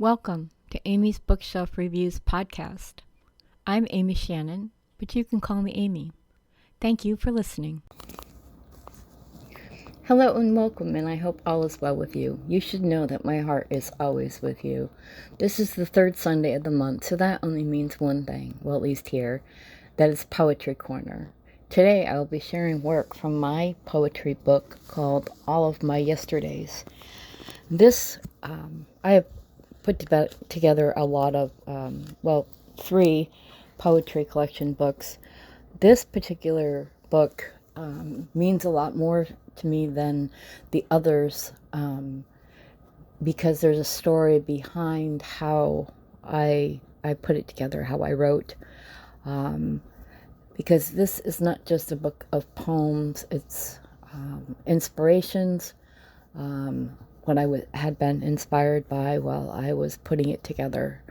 Welcome to Amy's Bookshelf Reviews podcast. I'm Amy Shannon, but you can call me Amy. Thank you for listening. Hello and welcome, and I hope all is well with you. You should know that my heart is always with you. This is the third Sunday of the month, so that only means one thing, well, at least here, that is Poetry Corner. Today I will be sharing work from my poetry book called All of My Yesterdays. This, I have put together a lot of, three poetry collection books. This particular book means a lot more to me than the others because there's a story behind how I put it together, how I wrote. Because this is not just a book of poems, it's inspirations, what I had been inspired by while I was putting it together.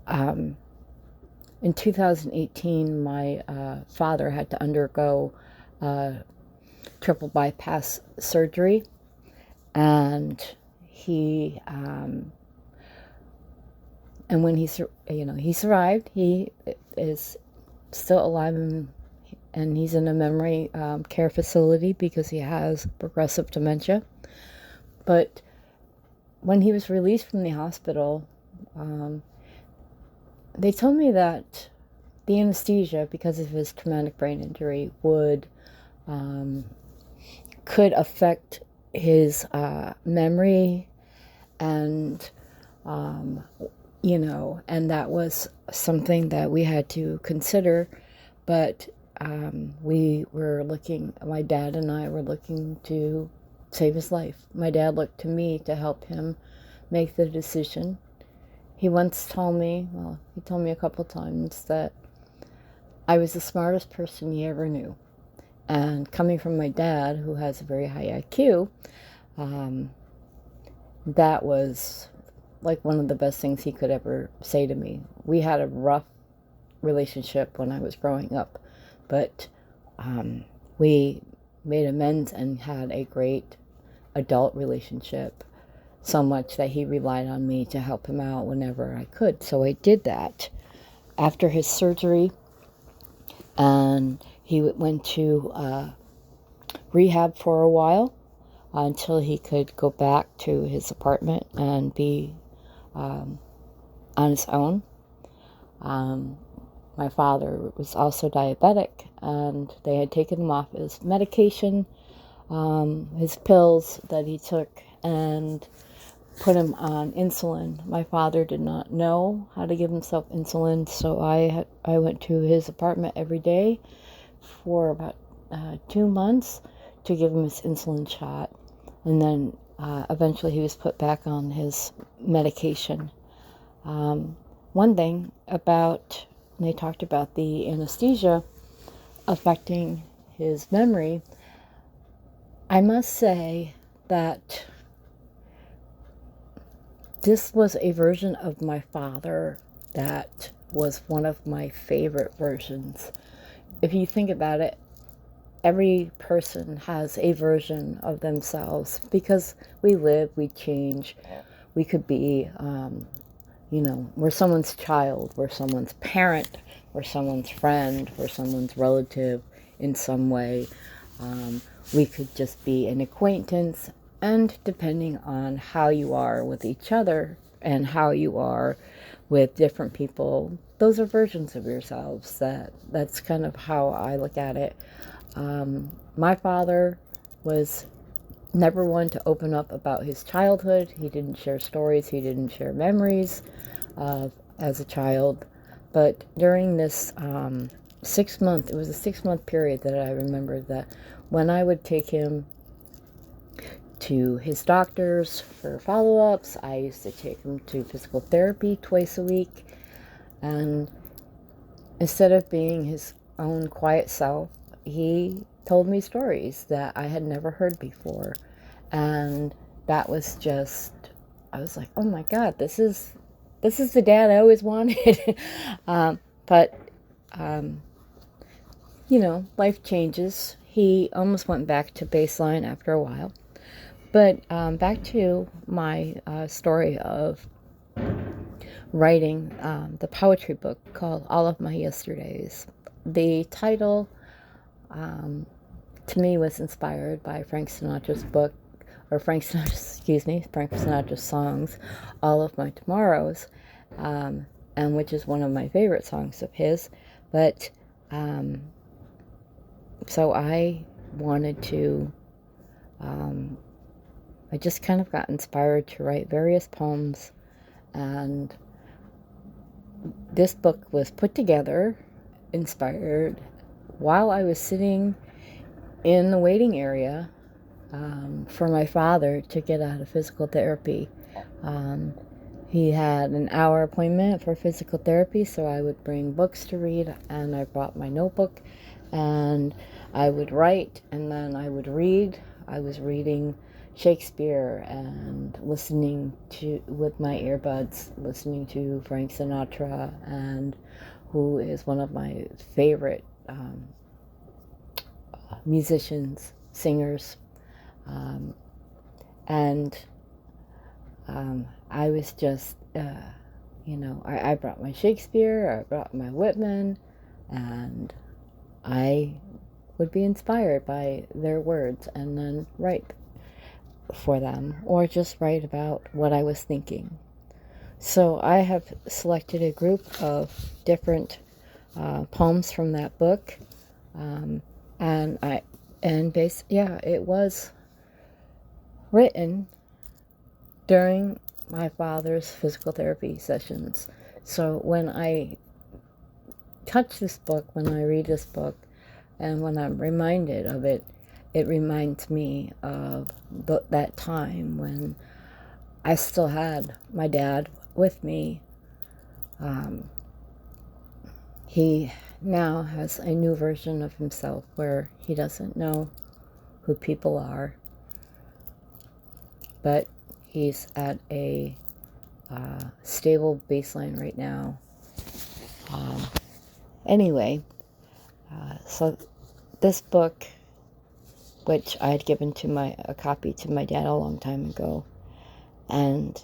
In 2018, my father had to undergo triple bypass surgery, and he and when he survived. He is still alive, and he's in a memory care facility because he has progressive dementia. But when he was released from the hospital, they told me that the anesthesia, because of his traumatic brain injury, could affect his memory, and and that was something that we had to consider. But my dad and I were looking to save his life. My dad looked to me to help him make the decision. He once told me, he told me a couple times, that I was the smartest person he ever knew. And coming from my dad, who has a very high IQ, that was like one of the best things he could ever say to me. We had a rough relationship when I was growing up, but we made amends and had a great adult relationship, so much that he relied on me to help him out whenever I could. So I did that after his surgery, and he went to rehab for a while until he could go back to his apartment and be on his own. My father was also diabetic, and they had taken him off his medication, his pills that he took, and put him on insulin. My father did not know how to give himself insulin, so I went to his apartment every day for about 2 months to give him his insulin shot, and then eventually he was put back on his medication. One thing about, they talked about the anesthesia affecting his memory. I must say that this was a version of my father that was one of my favorite versions. If you think about it, every person has a version of themselves because we live, we change. We could be, we're someone's child, we're someone's parent, we're someone's friend, we're someone's relative in some way. We could just be an acquaintance, and depending on how you are with each other and how you are with different people, those are versions of yourselves. That's kind of how I look at it. My father was never one to open up about his childhood. He didn't share stories. He didn't share memories as a child. But during this 6 month, it was a 6 month period that I remember that when I would take him to his doctors for follow-ups, I used to take him to physical therapy twice a week. And instead of being his own quiet self, he told me stories that I had never heard before. And that was just, I was like, oh my God, this is the dad I always wanted. But life changes. He almost went back to baseline after a while. But back to my story of writing the poetry book called All of My Yesterdays. The title, to me, was inspired by Frank Sinatra's book, or Frank Sinatra's songs, All of My Tomorrows, and which is one of my favorite songs of his. But so I wanted to, I just kind of got inspired to write various poems, and this book was put together, inspired, while I was sitting in the waiting area for my father to get out of physical therapy. He had an hour appointment for physical therapy, so I would bring books to read, and I brought my notebook, and I would write, and then I would read. I was reading Shakespeare and listening to, with my earbuds, listening to Frank Sinatra, and who is one of my favorite musicians, singers, and I was just, I brought my Shakespeare, I brought my Whitman, and I would be inspired by their words and then write for them, or just write about what I was thinking. So I have selected a group of different poems from that book, it was written during my father's physical therapy sessions. So when I touch this book, when I read this book, and when I'm reminded of it, it reminds me of that time when I still had my dad with me. He now has a new version of himself where he doesn't know who people are, but he's at a stable baseline right now. So this book, which I had given a copy to my dad a long time ago, and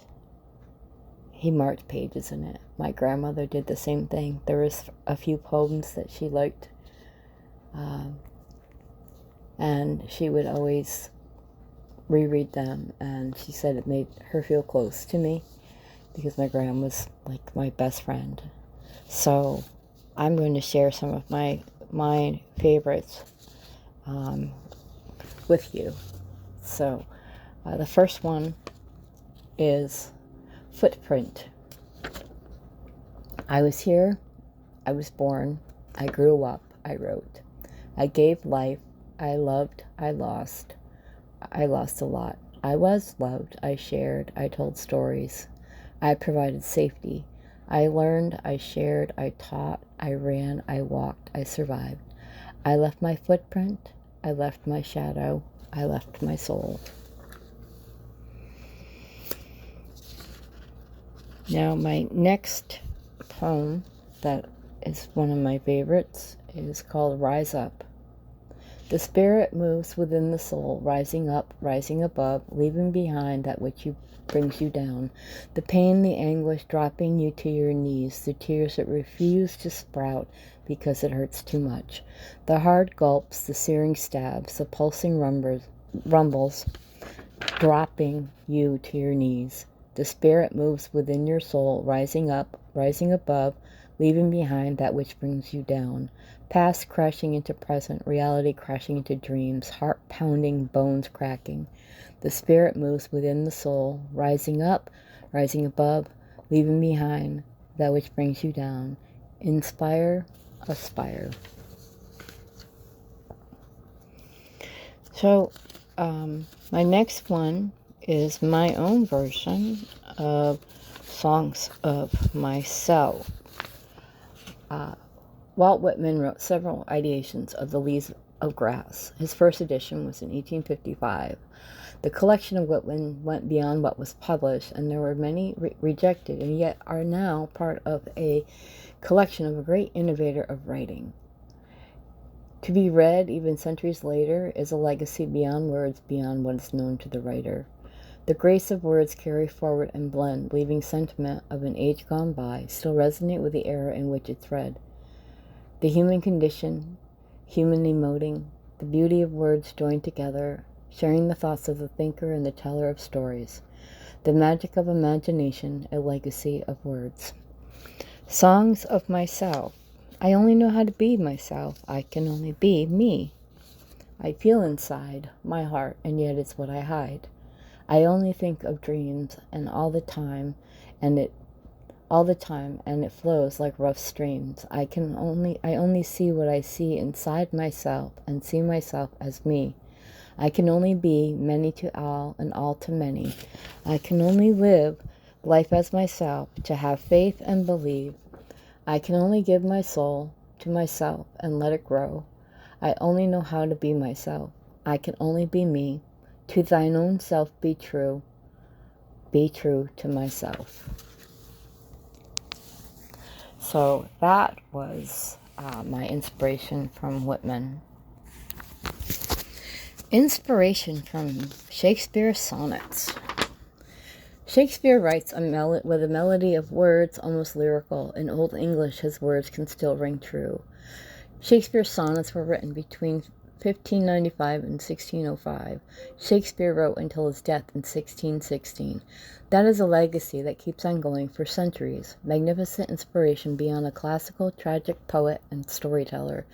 he marked pages in it. My grandmother did the same thing. There was a few poems that she liked, and she would always reread them, and she said it made her feel close to me because my grandma was like my best friend. So I'm going to share some of my favorites with you. So the first one is Footprint. I was here, I was born, I grew up, I wrote. I gave life, I loved, I lost a lot. I was loved, I shared, I told stories. I provided safety. I learned, I shared, I taught, I ran, I walked, I survived. I left my footprint, I left my shadow, I left my soul. Now, my next poem that is one of my favorites is called Rise Up. The spirit moves within the soul, rising up, rising above, leaving behind that which brings you down. The pain, the anguish, dropping you to your knees, the tears that refuse to sprout because it hurts too much. The hard gulps, the searing stabs, the pulsing rumbles, dropping you to your knees. The spirit moves within your soul, rising up, rising above, leaving behind that which brings you down. Past crashing into present, reality crashing into dreams, heart pounding, bones cracking. The spirit moves within the soul, rising up, rising above, leaving behind that which brings you down. Inspire, aspire. So, my next one is my own version of Songs of Myself. Walt Whitman wrote several ideations of the Leaves of Grass. His first edition was in 1855. The collection of Whitman went beyond what was published, and there were many rejected, and yet are now part of a collection of a great innovator of writing. To be read even centuries later is a legacy beyond words, beyond what is known to the writer. The grace of words carry forward and blend, leaving sentiment of an age gone by, still resonate with the era in which it's read. The human condition, human emoting, the beauty of words joined together, sharing the thoughts of the thinker and the teller of stories. The magic of imagination, a legacy of words. Songs of myself. I only know how to be myself. I can only be me. I feel inside my heart, and yet it's what I hide. I only think of dreams, and all the time, and it flows like rough streams. I only see what I see inside myself, and see myself as me. I can only be many to all, and all to many. I can only live life as myself, to have faith and believe. I can only give my soul to myself and let it grow. I only know how to be myself. I can only be me. To thine own self be true. Be true to myself. So that was my inspiration from Whitman. Inspiration from Shakespeare's sonnets. Shakespeare writes with a melody of words almost lyrical. In Old English, his words can still ring true. Shakespeare's sonnets were written between 1595 and 1605. Shakespeare wrote until his death in 1616. That is a legacy that keeps on going for centuries. Magnificent inspiration beyond a classical, tragic poet and storyteller.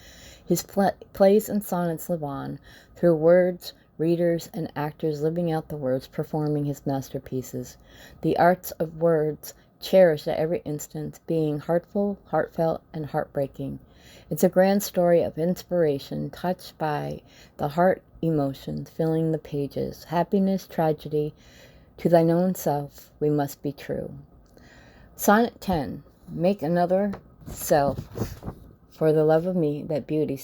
His plays and sonnets live on through words, readers, and actors living out the words, performing his masterpieces. The arts of words cherished at every instant, being heartful, heartfelt, and heartbreaking. It's a grand story of inspiration, touched by the heart emotions filling the pages. Happiness, tragedy, to thine own self we must be true. Sonnet 10. Make another self for the love of me, that beauty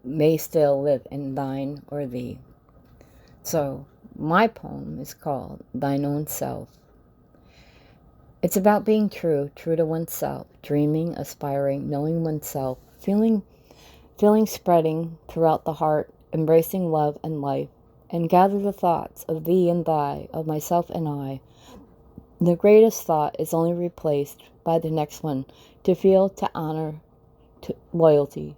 may still live in thine or thee. So my poem is called Thine Own Self. It's about being true to oneself, dreaming, aspiring, knowing oneself, feeling spreading throughout the heart, embracing love and life, and gather the thoughts of thee and thy, of myself and I. The greatest thought is only replaced by the next one, to feel, to honor, to loyalty.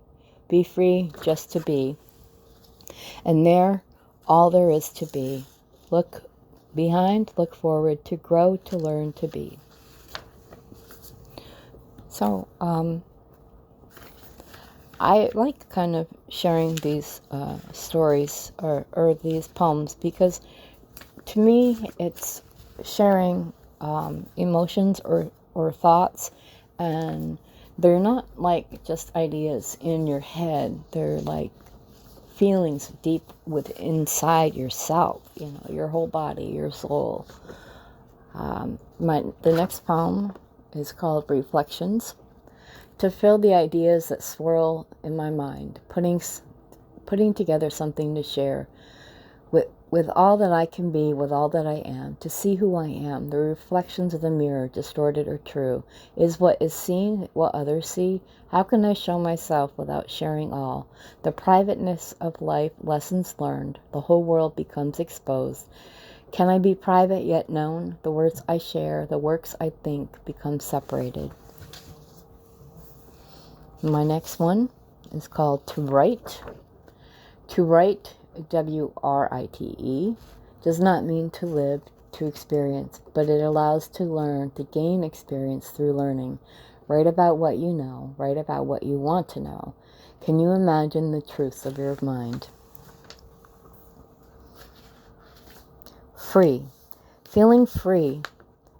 Be free just to be. And there, all there is to be. Look behind, look forward, to grow, to learn, to be. So, I like kind of sharing these stories or these poems because to me it's sharing emotions or thoughts, and they're not like just ideas in your head. They're like feelings deep inside yourself, your whole body, your soul. The next poem is called Reflections. To fill the ideas that swirl in my mind, putting together something to share with all that I can be, with all that I am, to see who I am, the reflections of the mirror, distorted or true. Is what is seen what others see? How can I show myself without sharing all? The privateness of life, lessons learned, the whole world becomes exposed. Can I be private yet known? The words I share, the works I think, become separated. My next one is called To Write. To write, W-R-I-T-E, does not mean to live, to experience, but it allows to learn, to gain experience through learning. Write about what you know, write about what you want to know. Can you imagine the truths of your mind? Free. Feeling free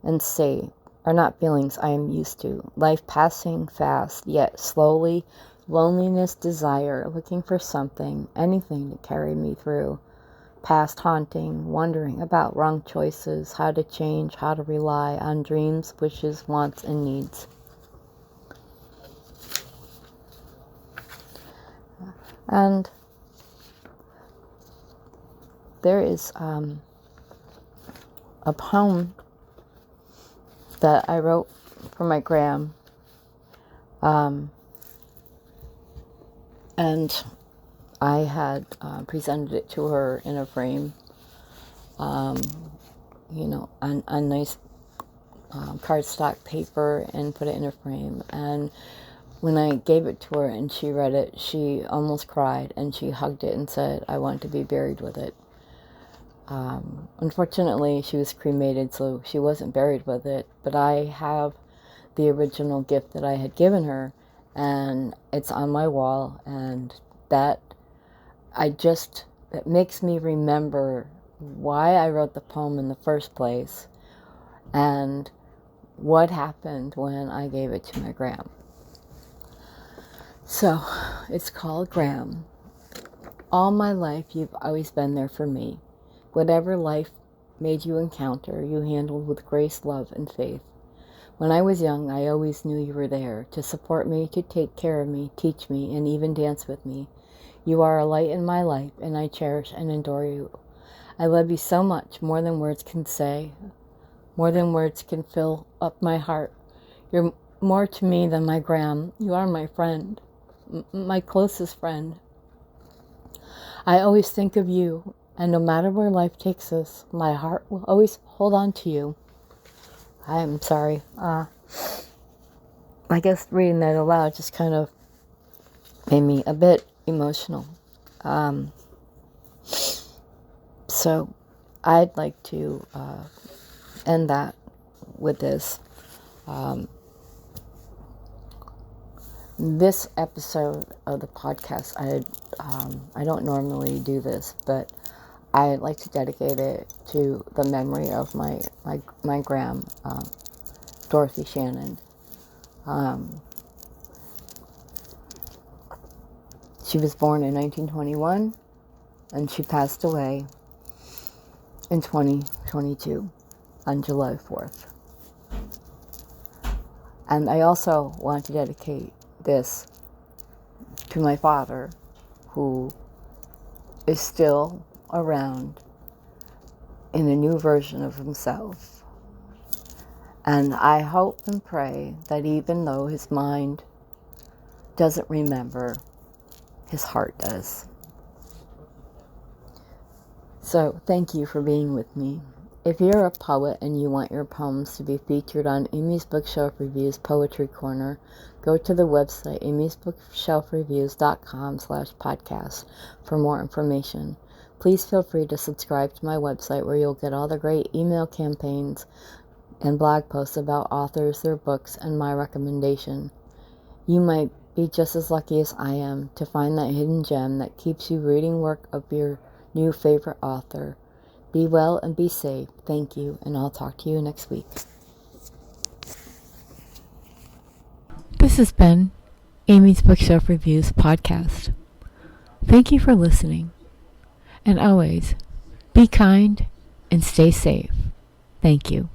and safe are not feelings I am used to. Life passing fast, yet slowly. Loneliness, desire, looking for something, anything to carry me through. Past haunting, wondering about wrong choices, how to change, how to rely on dreams, wishes, wants, and needs. And there is a poem that I wrote for my gram. And I had presented it to her in a frame, on nice cardstock paper, and put it in a frame. And when I gave it to her and she read it, she almost cried, and she hugged it and said, "I want to be buried with it." Unfortunately, she was cremated, so she wasn't buried with it, but I have the original gift that I had given her, and it's on my wall, and that it makes me remember why I wrote the poem in the first place and what happened when I gave it to my Gram. So, it's called Gram. All my life, you've always been there for me. Whatever life made you encounter, you handled with grace, love, and faith. When I was young, I always knew you were there to support me, to take care of me, teach me, and even dance with me. You are a light in my life, and I cherish and adore you. I love you so much, more than words can say, more than words can fill up my heart. You're more to me than my Gram. You are my friend, my closest friend. I always think of you, and no matter where life takes us, my heart will always hold on to you. I'm sorry. I guess reading that aloud just kind of made me a bit emotional. So I'd like to end that with this. This episode of the podcast, I don't normally do this, but I'd like to dedicate it to the memory of my Gram, Dorothy Shannon. She was born in 1921, and she passed away in 2022 on July 4th. And I also want to dedicate this to my father, who is still around in a new version of himself. And I hope and pray that even though his mind doesn't remember, his heart does. So thank you for being with me. If you're a poet and you want your poems to be featured on Amy's Bookshelf Reviews Poetry Corner, go to the website amysbookshelfreviews.com/podcast for more information. Please feel free to subscribe to my website, where you'll get all the great email campaigns and blog posts about authors, their books, and my recommendation. You might be just as lucky as I am to find that hidden gem that keeps you reading work of your new favorite author. Be well and be safe. Thank you, and I'll talk to you next week. This has been Amy's Bookshelf Reviews podcast. Thank you for listening. And always, be kind and stay safe. Thank you.